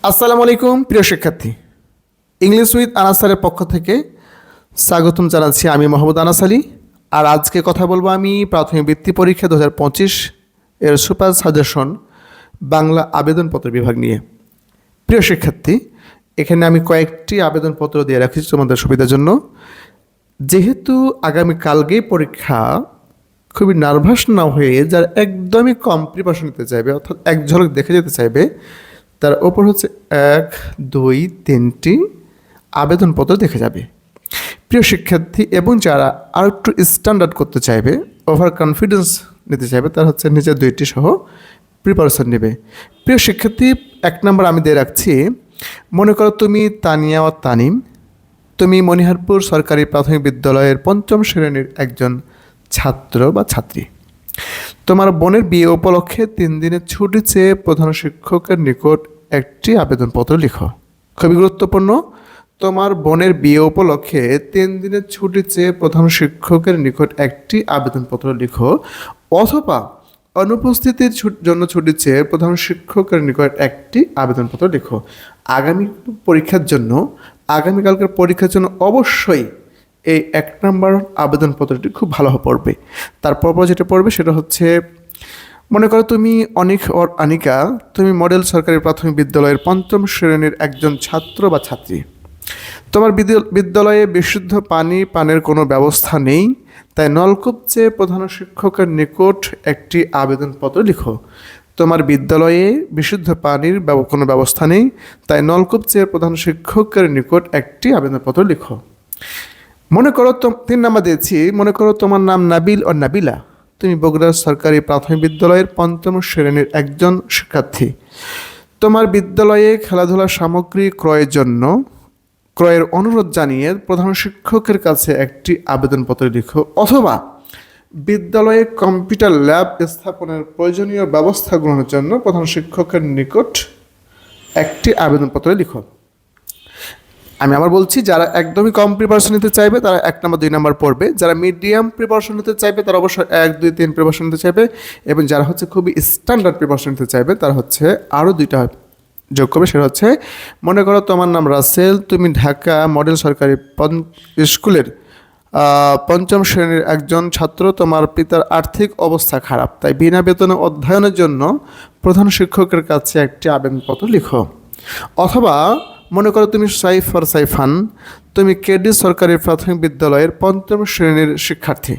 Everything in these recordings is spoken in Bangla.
আসসালামু আলাইকুম প্রিয় শিক্ষার্থী, ইংলিশ উইথ আনাসারের পক্ষ থেকে স্বাগতম জানাচ্ছি। আমি মোহাম্মদ আনাস আলী। আর আজকে কথা বলবো আমি প্রাথমিক বৃত্তি পরীক্ষা 2025 এর সুপার সাজেশন বাংলা আবেদনপত্র বিভাগ নিয়ে। প্রিয় শিক্ষার্থী, এখানে আমি কয়েকটি আবেদনপত্র দিয়ে রাখছি তোমাদের সুবিধার জন্য। যেহেতু আগামীকালকেই পরীক্ষা, খুবই নার্ভাস না হয়ে যারা একদমই কম প্রিপারেশন নিতে চাইবে, অর্থাৎ এক ঝলক দেখে যেতে চাইবে, তার ওপর হচ্ছে 1, 2, 3টি আবেদনপত্র দেখে যাবে। প্রিয় শিক্ষার্থী, এবং যারা আর একটু স্ট্যান্ডার্ড করতে চাইবে, ওভার কনফিডেন্স নিতে চাইবে, তারা হচ্ছে নিজের 2টি সহ প্রিপারেশন নেবে। প্রিয় শিক্ষার্থী, 1 নম্বর আমি দিয়ে রাখছি। মনে করো তুমি তানিয়া ও তানিম, তুমি মনিহারপুর সরকারি প্রাথমিক বিদ্যালয়ের 5ম শ্রেণীর একজন ছাত্র বা ছাত্রী। তোমার বোনের বিয়ে উপলক্ষে 3 দিনের ছুটি চেয়ে প্রধান শিক্ষকের নিকট একটি আবেদনপত্র লিখো। খুবই গুরুত্বপূর্ণ। তোমার বোনের বিয়ে উপলক্ষে 3 দিনের ছুটি চেয়ে প্রধান শিক্ষকের নিকট একটি আবেদনপত্র লিখো, অথবা অনুপস্থিতির জন্য ছুটি চেয়ে প্রধান শিক্ষকের নিকট একটি আবেদনপত্র লিখো। আগামীকালকের পরীক্ষার জন্য অবশ্যই এই 1 নম্বর আবেদনপত্রটি খুব ভালোভাবে পড়বে। তারপর যেটা পড়বে সেটা হচ্ছে, মনে করো তুমি অনিক ওর আনিকা, তুমি মডেল সরকারি প্রাথমিক বিদ্যালয়ের 5ম শ্রেণীর একজন ছাত্র বা ছাত্রী। তোমার বিদ্যালয়ে বিশুদ্ধ পানি পানের কোনো ব্যবস্থা নেই, তাই নলকূপ চেয়ে প্রধান শিক্ষকের নিকট একটি আবেদনপত্র লিখো। তোমার বিদ্যালয়ে বিশুদ্ধ পানির কোনো ব্যবস্থা নেই, তাই নলকূপ চেয়ে প্রধান শিক্ষকের নিকট একটি আবেদনপত্র লিখো। মনে করো 3 নাম্বার দিয়েছি, মনে করো তোমার নাম নাবিল ও নাবিলা, তুমি বগুড়া সরকারি প্রাথমিক বিদ্যালয়ের 5ম শ্রেণীর একজন শিক্ষার্থী। তোমার বিদ্যালয়ে খেলাধুলার সামগ্রী ক্রয়ের অনুরোধ জানিয়ে প্রধান শিক্ষকের কাছে একটি আবেদনপত্র লিখো, অথবা বিদ্যালয়ে কম্পিউটার ল্যাব স্থাপনের প্রয়োজনীয় ব্যবস্থা গ্রহণের জন্য প্রধান শিক্ষকের নিকট একটি আবেদনপত্র লিখো। আমি আবার বলছি, যারা একদমই কম প্রিপারেশন নিতে চাইবে তারা 1 নম্বর 2 নম্বর পড়বে। যারা মিডিয়াম প্রিপারেশন নিতে চাইবে তারা অবশ্যই 1, 2, 3 প্রিপারেশন নিতে চাইবে, এবং যারা হচ্ছে খুবই স্ট্যান্ডার্ড প্রিপারেশন নিতে চাইবে তারা হচ্ছে আরও 2টা যোগ করবে। সেটা হচ্ছে, মনে করো তোমার নাম রাসেল, তুমি ঢাকা মডেল সরকারি স্কুলের 5ম শ্রেণীর একজন ছাত্র। তোমার পিতার আর্থিক অবস্থা খারাপ, তাই বিনা বেতনে অধ্যয়নের জন্য প্রধান শিক্ষকের কাছে একটি আবেদনপত্র লিখো। অথবা মনে করো তুমি সাইফ আর সাইফান, তুমি কেডি সরকারি প্রাথমিক বিদ্যালয়ের 5ম শ্রেণীর শিক্ষার্থী।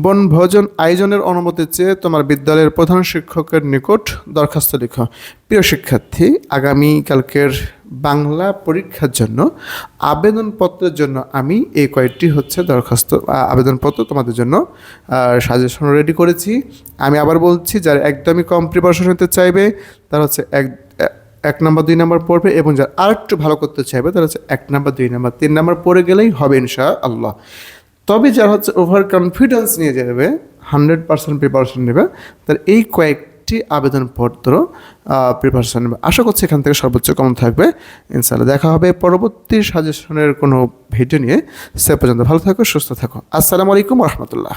বনভোজন আয়োজনের অনুমতি চেয়ে তোমার বিদ্যালয়ের প্রধান শিক্ষকের নিকট দরখাস্ত লিখো। প্রিয় শিক্ষার্থী, আগামীকালকের বাংলা পরীক্ষার জন্য আবেদনপত্রের জন্য আমি এই কয়েকটি হচ্ছে আবেদনপত্র তোমাদের জন্য সাজেশন রেডি করেছি। আমি আবার বলছি, যারা একদমই কম প্রিপারেশন নিতে চাইবে তারা হচ্ছে 1 নম্বর 2 নম্বর পড়বে, এবং যারা আর একটু ভালো করতে চাইবে তারা হচ্ছে 1 নম্বর 2 নম্বর 3 নম্বর পড়ে গেলেই হবে ইনশাআল্লাহ। তবে যারা হচ্ছে ওভার কনফিডেন্স নিয়ে যাবে, 100% প্রিপারেশন নেবে, তার এই কয়েকটি আবেদনপত্র প্রিপারেশন নেবে। আশা করছি এখান থেকে সর্বোচ্চ কমন থাকবে। ইনশাআল্লাহ দেখা হবে পরবর্তী সাজেশনের কোনো ভিডিও নিয়ে। সে পর্যন্ত ভালো থাকো, সুস্থ থাকো। আসসালামু আলাইকুম ওয়া রাহমাতুল্লাহ।